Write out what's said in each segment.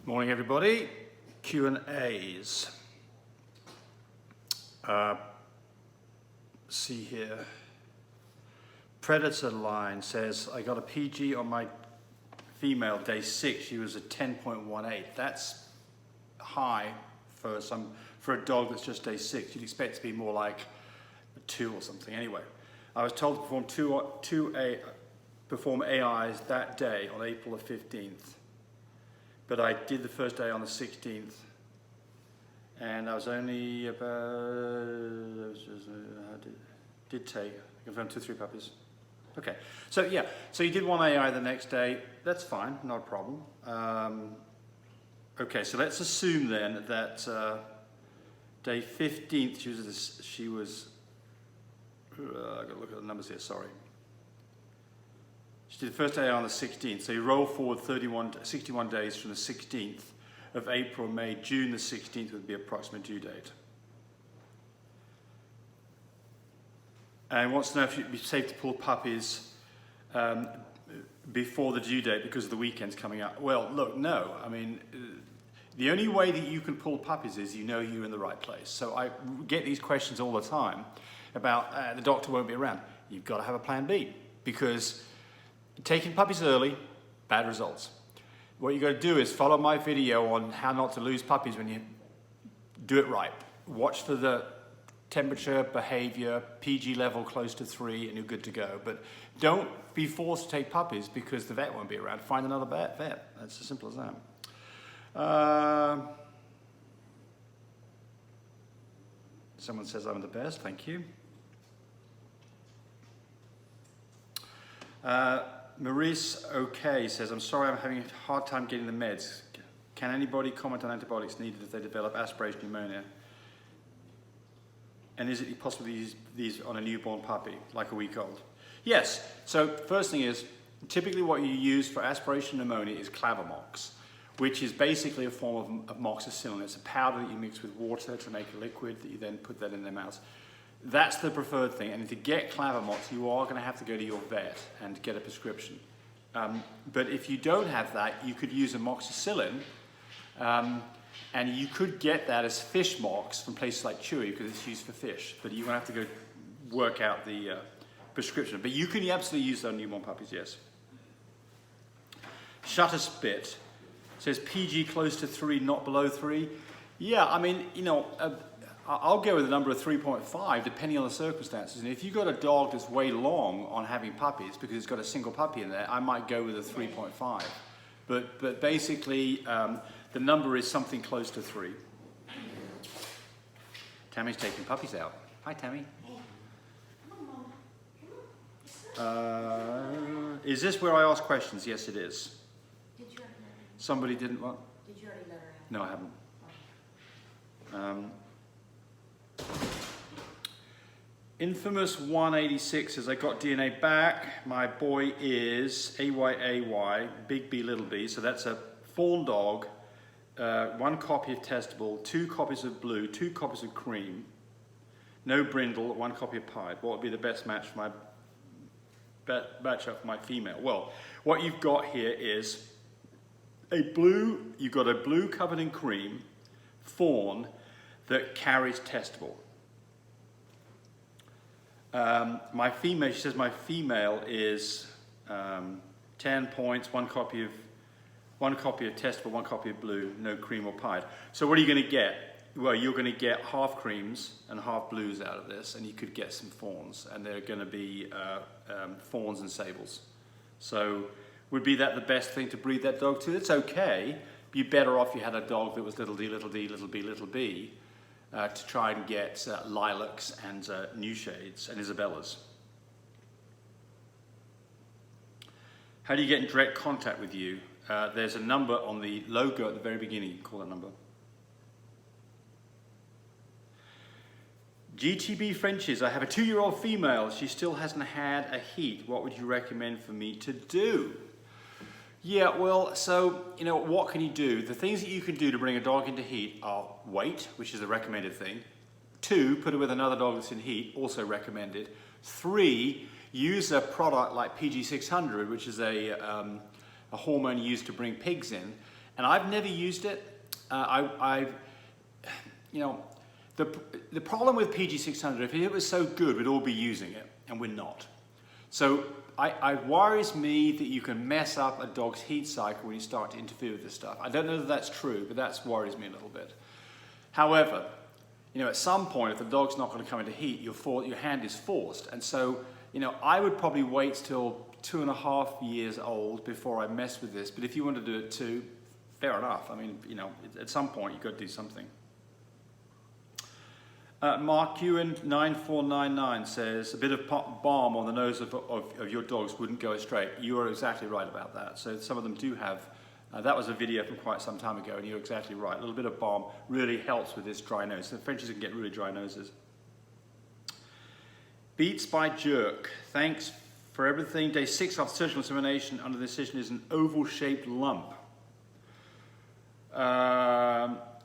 Morning everybody, Q&As. See here, Predator Line says, I got a PG on my female day 6, she was a 10.18. That's high for a dog that's just day 6. You'd expect it to be more like a 2 or something. Anyway, I was told to perform AIs that day on April the 15th. But I did the first day on the 16th, and I was only about, did take, I confirmed 2 or 3 puppies. Okay, so yeah, so you did one AI the next day, that's fine, not a problem. Okay, so let's assume then that day 15th, she was, I've got to look at the numbers here, sorry. She did the first day on the 16th, so you roll forward 61 days from the 16th of April, May, June the 16th would be approximate due date. And wants to know if it'd be safe to pull puppies before the due date because of the weekends coming up. Well, look, no. I mean, the only way that you can pull puppies is you know you're in the right place. So I get these questions all the time about the doctor won't be around. You've got to have a plan B because taking puppies early, bad results. What you got to do is follow my video on how not to lose puppies when you do it right. Watch for the temperature, behavior, PG level close to 3, and you're good to go. But don't be forced to take puppies because the vet won't be around. Find another vet. That's as simple as that. Someone says I'm the best. Thank you. Maurice OK says, I'm sorry I'm having a hard time getting the meds. Can anybody comment on antibiotics needed if they develop aspiration pneumonia? And is it possible to use these on a newborn puppy, like a week old? Yes. So first thing is, typically what you use for aspiration pneumonia is Clavamox, which is basically a form of moxicillin. It's a powder that you mix with water to make a liquid that you then put that in their mouth. That's the preferred thing, and to get Clavamox, you are going to have to go to your vet and get a prescription. But if you don't have that, you could use amoxicillin, and you could get that as fish mox from places like Chewy because it's used for fish. But you're going to have to go work out the prescription. But you can absolutely use that on newborn puppies, yes. Shutter Spit says PG close to 3, not below 3. Yeah, I mean, you know. I'll go with a number of 3.5 depending on the circumstances. And if you've got a dog that's way long on having puppies because it's got a single puppy in there, I might go with a 3.5. But basically, the number is something close to 3. Tammy's taking puppies out. Hi, Tammy. Is this where I ask questions? Yes, it is. Did you already let her? Somebody didn't what? Did you already let her out? No, I haven't. Infamous 186 says, I got DNA back. My boy is AYAY, big B, little b. So that's a fawn dog, 1 copy of testable, 2 copies of blue, 2 copies of cream, no brindle, 1 copy of pied. What would be the best match for my female? Well, what you've got here is you've got a blue covered in cream fawn that carries testable. My female, she says my female is 10 points, 1 copy of testable, 1 copy of blue, no cream or pied. So what are you going to get? Well, you're going to get half creams and half blues out of this, and you could get some fawns, and they're going to be fawns and sables. So would be that the best thing to breed that dog to? It's okay. You're better off you had a dog that was little d, little d, little b, little b. To try and get lilacs and new shades and Isabellas. How do you get in direct contact with you? There's a number on the logo at the very beginning. You can call that number. GTB Frenchies. I have a 2-year-old female. She still hasn't had a heat. What would you recommend for me to do? Yeah, well, so, you know, what can you do? The things that you can do to bring a dog into heat are wait, which is the recommended thing. 2, put it with another dog that's in heat, also recommended. 3, use a product like PG600, which is a hormone used to bring pigs in. And I've never used it. You know, the problem with PG600, if it was so good, we'd all be using it, and we're not. So it worries me that you can mess up a dog's heat cycle when you start to interfere with this stuff. I don't know that that's true, but that worries me a little bit. However, you know, at some point, if the dog's not going to come into heat, your hand is forced. And so, you know, I would probably wait till 2.5 years old before I mess with this. But if you want to do it too, fair enough. I mean, you know, at some point, you've got to do something. Mark Ewan 9499 says, a bit of balm on the nose of your dogs wouldn't go astray. You are exactly right about that. So some of them do have, that was a video from quite some time ago, and you're exactly right. A little bit of balm really helps with this dry nose. The Frenchies can get really dry noses. Beats by Jerk. Thanks for everything. Day 6 after surgical examination under the incision is an oval-shaped lump.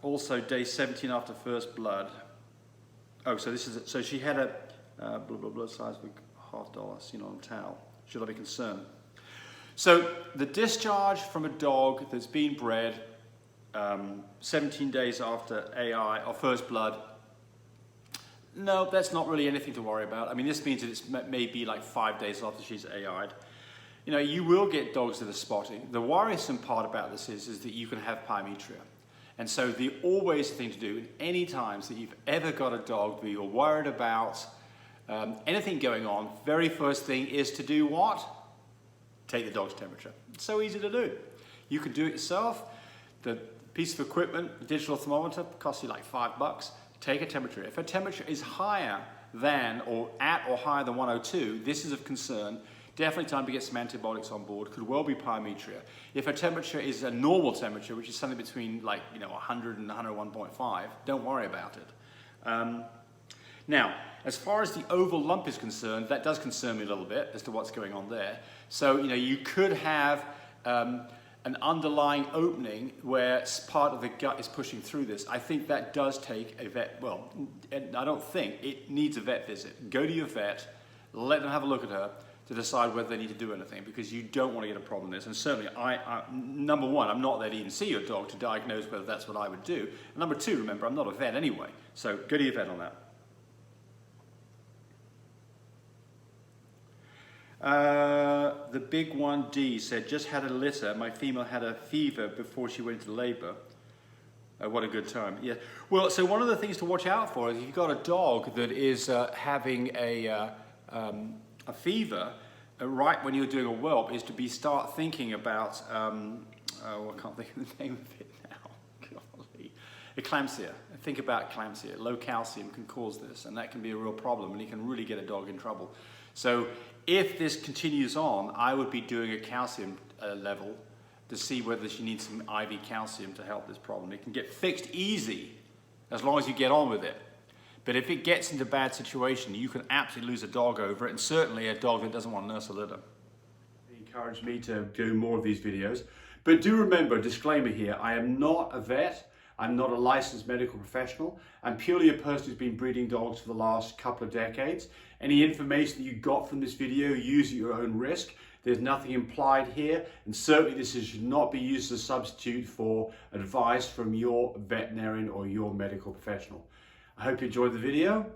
Also day 17 after first blood. Oh, so this is it. So she had a blood size of $0.50, seen on a towel. Should I be concerned? So the discharge from a dog that's been bred 17 days after AI or first blood, no, that's not really anything to worry about. I mean, this means that it's maybe like 5 days after she's AI'd. You know, you will get dogs that are spotting. The worrisome part about this is that you can have pyometria. And so the always thing to do, any times that you've ever got a dog that you're worried about anything going on, very first thing is to do what? Take the dog's temperature. It's so easy to do. You can do it yourself. The piece of equipment, the digital thermometer, costs you like $5. Take a temperature. If a temperature is higher than or at or higher than 102, this is of concern. Definitely time to get some antibiotics on board. Could well be pyometria. If a temperature is a normal temperature, which is something between 100 and 101.5, don't worry about it. Now, as far as the oval lump is concerned, that does concern me a little bit as to what's going on there. So, you know, you could have an underlying opening where part of the gut is pushing through this. I think that does take a vet, well, I don't think, it needs a vet visit. Go to your vet, let them have a look at her, to decide whether they need to do anything, because you don't want to get a problem with this. And certainly, number one, I'm not there to even see your dog to diagnose whether that's what I would do. And number two, remember, I'm not a vet anyway, so go to your vet on that. The big 1D said, just had a litter. My female had a fever before she went into labor. What a good time. Yeah. Well, so one of the things to watch out for is if you've got a dog that is having a fever, right when you're doing a whelp, is to start thinking about, I can't think of the name of it now, golly. Eclampsia. Think about eclampsia. Low calcium can cause this, and that can be a real problem, and it can really get a dog in trouble. So if this continues on, I would be doing a calcium level to see whether she needs some IV calcium to help this problem. It can get fixed easy as long as you get on with it. But if it gets into a bad situation, you can absolutely lose a dog over it, and certainly a dog that doesn't want to nurse a litter. It encouraged me to do more of these videos. But do remember, disclaimer here, I am not a vet, I'm not a licensed medical professional, I'm purely a person who's been breeding dogs for the last couple of decades. Any information that you got from this video, use at your own risk. There's nothing implied here, and certainly this should not be used as a substitute for advice from your veterinarian or your medical professional. I hope you enjoyed the video.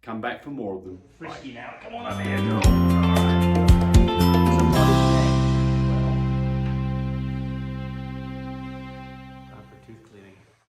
Come back for more of them. Frisky now, come on up here, girl.